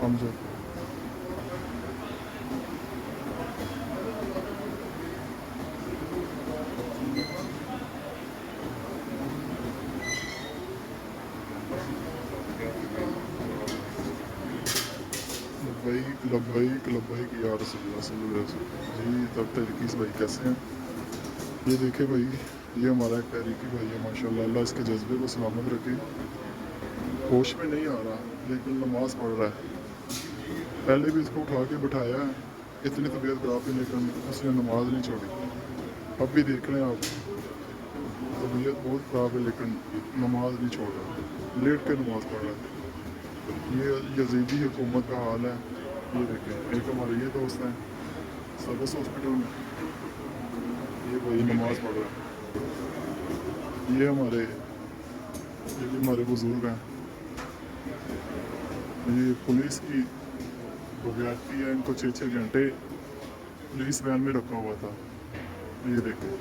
हम जो लब्बैक लब्बैक लब्बैक या रसूलुल्लाह सल्लल्लाहु अलैहि वसल्लम। जी तब तरीकीस भाई कैसे हैं? ये देखे भाई, ये हमारा एक तहरीकी भाई है माशाल्लाह, अल्लाह इसके जज्बे को सलामत रखे। होश में नहीं आ रहा लेकिन नमाज़ पढ़ रहा है। पहले भी इसको उठा के बिठाया है, इतनी तबीयत ख़राब थी लेकिन उसने नमाज़ नहीं छोड़ी। अब भी देख रहे हैं आप, तबीयत बहुत ख़राब है लेकिन नमाज़ नहीं छोड़ रहा, लेट के नमाज़ पढ़ रहा है। ये यज़ीदी हुकूमत का हाल है। ये देखें, एक हमारे ये दोस्त हैं सर्विस हॉस्पिटल में, ये भाई नमाज़ पढ़ रहा है। ये भी हमारे बुज़ुर्ग हैं। ये पुलिस की बगैरती है, इनको 6-6 घंटे पुलिस वैन में रखा हुआ था। ये देखें।